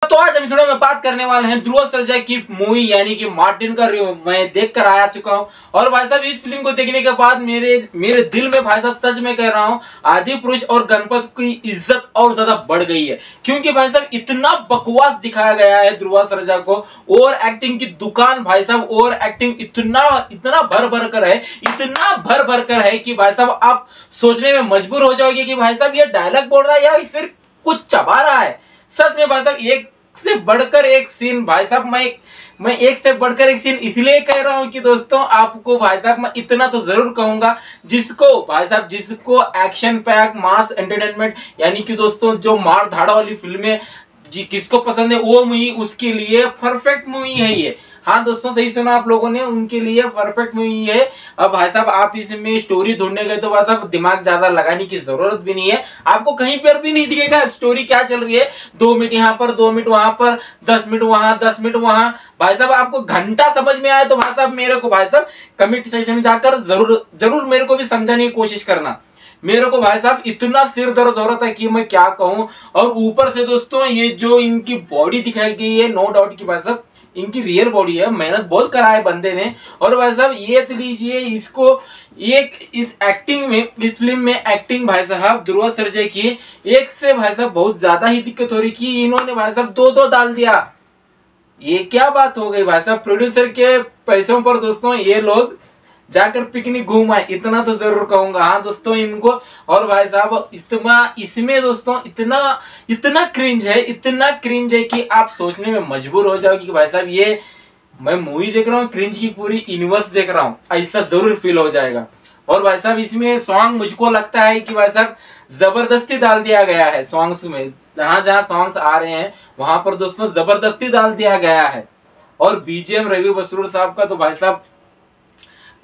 तो आज हम वीडियो में बात करने वाले हैं ध्रुव सर्जा की मूवी यानी कि मार्टिन का रिव्यू मैं देख कर आ चुका हूं। और भाई साहब इस फिल्म को देखने के बाद मेरे दिल में भाई साहब सच में कह रहा हूं आदिपुरुष और गणपत की इज्जत और ज्यादा बढ़ गई है, क्योंकि भाई साहब इतना बकवास दिखाया गया है ध्रुव सर्जा को। ओवर एक्टिंग की दुकान भाई साहब, ओवर एक्टिंग इतना इतना भर भर कर है, इतना भर भर कर है कि भाई साहब आप सोचने में मजबूर हो जाओगे कि भाई साहब ये डायलॉग बोल रहा है या फिर कुछ चबा रहा है। सच में भाई साहब एक से बढ़कर एक सीन भाई साहब, मैं एक से बढ़कर एक सीन इसलिए कह रहा हूं कि दोस्तों आपको भाई साहब मैं इतना तो जरूर कहूंगा, जिसको भाई साहब जिसको एक्शन पैक मास एंटरटेनमेंट यानी कि दोस्तों जो मार धाड़ वाली फिल्में किसको पसंद है वो मूवी उसके लिए परफेक्ट मूवी है ये। हाँ दोस्तों सही सुना आप लोगों ने, उनके लिए परफेक्ट मूवी है। अब भाई साहब आप इसमें स्टोरी ढूंढने गए तो भाई साहब दिमाग ज्यादा लगाने की जरूरत भी नहीं है, आपको कहीं पर भी नहीं दिखेगा स्टोरी क्या चल रही है। 2 मिनट यहाँ पर 2 मिनट वहां पर 10 मिनट वहां 10 मिनट वहां, भाई साहब आपको घंटा समझ में आए तो भाई साहब मेरे को भाई साहब कमेंट सेक्शन में जाकर जरूर मेरे को भी समझाने की कोशिश करना। मेरे को भाई साहब इतना सिर दर्द हो रहा था कि मैं क्या कहूं। और ऊपर से दोस्तों ये जो इनकी बॉडी दिखाई गई है नो डाउट की भाई साहब इनकी रियल बॉडी है, मेहनत बहुत करा है बंदे ने। और भाई साहब ये तो लीजिए इसको एक इस एक्टिंग में, इस फिल्म में एक्टिंग भाई साहब ध्रुव सर्जा की एक से भाई साहब बहुत ज्यादा ही दिक्कत हो रही कि इन्होंने भाई साहब 2-2 डाल दिया। ये क्या बात हो गई भाई साहब, प्रोड्यूसर के पैसों पर दोस्तों ये लोग जाकर पिकनिक घूम आए, इतना तो जरूर कहूंगा। हाँ दोस्तों इनको, और भाई साहब इसमें दोस्तों इतना क्रिंज है, इतना क्रिंज है कि आप सोचने में मजबूर हो जाओगे कि भाई साहब ये मैं मूवी देख रहा हूँ क्रिंज की पूरी यूनिवर्स देख रहा हूँ, ऐसा जरूर फील हो जाएगा। और भाई साहब इसमें सॉन्ग मुझको लगता है कि भाई साहब जबरदस्ती डाल दिया गया है सॉन्ग्स में, जहां जहां सॉन्ग्स आ रहे हैं वहां पर दोस्तों जबरदस्ती डाल दिया गया है। और बीजीएम रवि बसरूर साहब का तो भाई साहब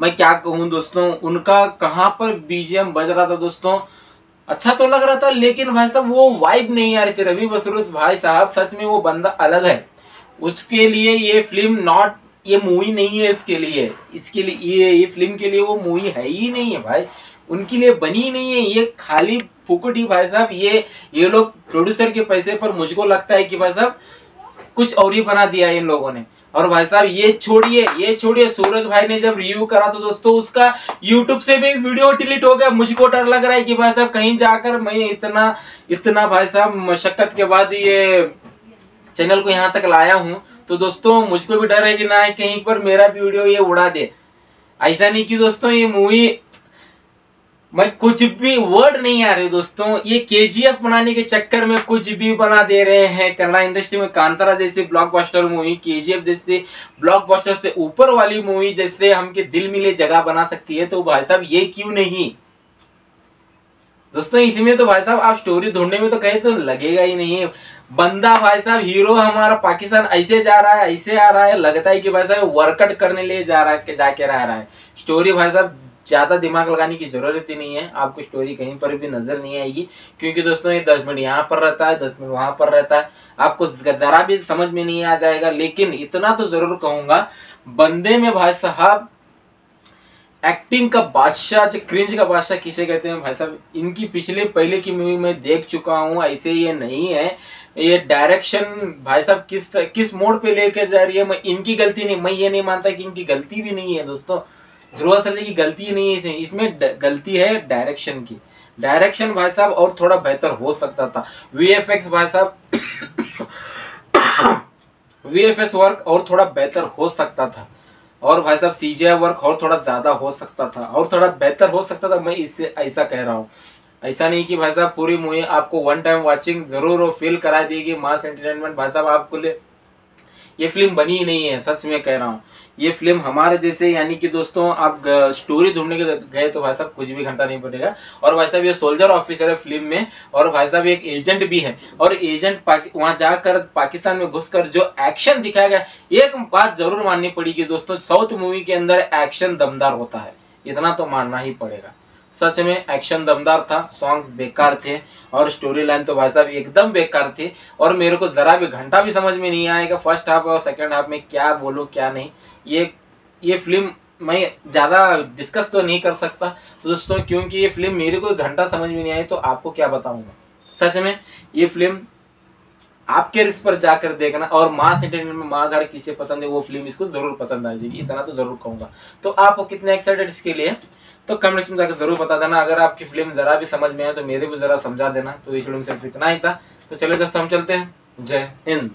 मैं क्या कहूं दोस्तों, उनका कहां पर बीजीएम बज रहा था दोस्तों, अच्छा तो लग रहा था लेकिन भाई साहब वो वाइब नहीं आ रही थी। रवि बसरूर भाई साहब सच में वो बंदा अलग है, उसके लिए ये फिल्म ये मूवी नहीं है, इसके लिए ये फिल्म के लिए वो मूवी है ही नहीं है भाई, उनके लिए बनी ही नहीं है। ये खाली फुकट ही भाई साहब ये लोग प्रोड्यूसर के पैसे पर मुझको लगता है कि भाई साहब कुछ और ही बना दिया इन लोगों ने। और भाई साहब ये छोड़िए सूरज भाई ने जब रिव्यू करा तो दोस्तों उसका यूट्यूब से भी वीडियो डिलीट हो गया। मुझको डर लग रहा है कि भाई साहब कहीं जाकर मैं इतना भाई साहब मशक्कत के बाद ये चैनल को यहाँ तक लाया हूँ, तो दोस्तों मुझको भी डर है कि ना कहीं पर मेरा भी वीडियो ये उड़ा दे। ऐसा नहीं कि दोस्तों ये मूवी मैं कुछ भी वर्ड नहीं आ रहे दोस्तों, ये केजीएफ बनाने के चक्कर में कुछ भी बना दे रहे हैं। कन्नड़ इंडस्ट्री में कांतारा जैसी ब्लॉकबस्टर मूवी, केजीएफ जैसे ब्लॉकबस्टर से ऊपर वाली मूवी जैसे हमके दिल मिले जगह बना सकती है, तो भाई साहब ये क्यों नहीं दोस्तों। इसमें तो भाई साहब आप स्टोरी ढूंढने में तो कहीं तो लगेगा ही नहीं। बंदा भाई साहब हीरो हमारा पाकिस्तान ऐसे जा रहा है ऐसे आ रहा है, लगता है कि भाई साहब वर्कआउट करने लिए जाके रह रहा है। स्टोरी भाई साहब ज्यादा दिमाग लगाने की जरूरत ही नहीं है, आपको स्टोरी कहीं पर भी नजर नहीं आएगी, क्योंकि दोस्तों ये 10 मिनट यहाँ पर रहता है 10 मिनट वहां पर रहता है, आपको जरा भी समझ में नहीं आ जाएगा। लेकिन इतना तो जरूर कहूंगा बंदे में भाई साहब एक्टिंग का बादशाह, जो क्रिंज का बादशाह किसे कहते हैं भाई साहब, इनकी पहले की मूवी में देख चुका हूँ, ऐसे ये नहीं है। ये डायरेक्शन भाई साहब किस मोड पे लेकर जा रही है, मैं इनकी गलती नहीं, मैं ये नहीं मानता कि इनकी गलती भी नहीं है दोस्तों, ध्रुव सर्जा की गलती नहीं है इसमें गलती है डायरेक्शन की। डायरेक्शन भाई साहब और थोड़ा बेहतर हो सकता था। वीएफएक्स भाई साहब वीएफएक्स वर्क और थोड़ा बेहतर हो सकता था, और भाई साहब सीजीआई वर्क और थोड़ा ज्यादा हो सकता था और थोड़ा बेहतर हो सकता था। मैं इससे ऐसा कह रहा हूँ, ऐसा नहीं कि भाई साहब पूरी मूवी आपको वन टाइम वाचिंग जरूर फील करा देगी, मास एंटरटेनमेंट भाई साहब आपको लिए ये फिल्म बनी ही नहीं है। सच में कह रहा हूँ ये फिल्म हमारे जैसे यानी कि दोस्तों आप स्टोरी ढूंढने के गए तो भाई साहब कुछ भी घंटा नहीं पड़ेगा। और भाई साहब ये सोल्जर ऑफिसर है फिल्म में, और भाई साहब एक एजेंट भी है, और एजेंट वहां जाकर पाकिस्तान में घुसकर जो एक्शन दिखाया गया, एक बात जरूर माननी पड़ेगी दोस्तों, साउथ मूवी के अंदर एक्शन दमदार होता है, इतना तो मानना ही पड़ेगा। सच में एक्शन दमदार था, सॉन्ग्स बेकार थे, और स्टोरी लाइन तो भाई साहब एकदम बेकार थी, और मेरे को जरा भी घंटा भी समझ में नहीं आएगा फर्स्ट हाफ और सेकंड हाफ में क्या बोलूं क्या नहीं। ये फिल्म मैं ज्यादा डिस्कस तो नहीं कर सकता तो दोस्तों, क्योंकि ये फिल्म मेरे को एक घंटा समझ में नहीं आई तो आपको क्या बताऊंगा। सच में ये फिल्म आपके रिस्क पर जाकर देखना। और मास एंटरटेनमेंट में मार धाड़ किसे पसंद है वो फिल्म इसको जरूर पसंद आ जाएगी, इतना तो जरूर कहूंगा। तो आप कितने एक्साइटेड इसके लिए तो कमेंट्स में जाकर जरूर बता देना। अगर आपकी फिल्म जरा भी समझ में आए तो मेरे भी जरा समझा देना। तो इस वीडियो में सिर्फ इतना ही था। तो चलिए दोस्तों हम चलते हैं। जय हिंद।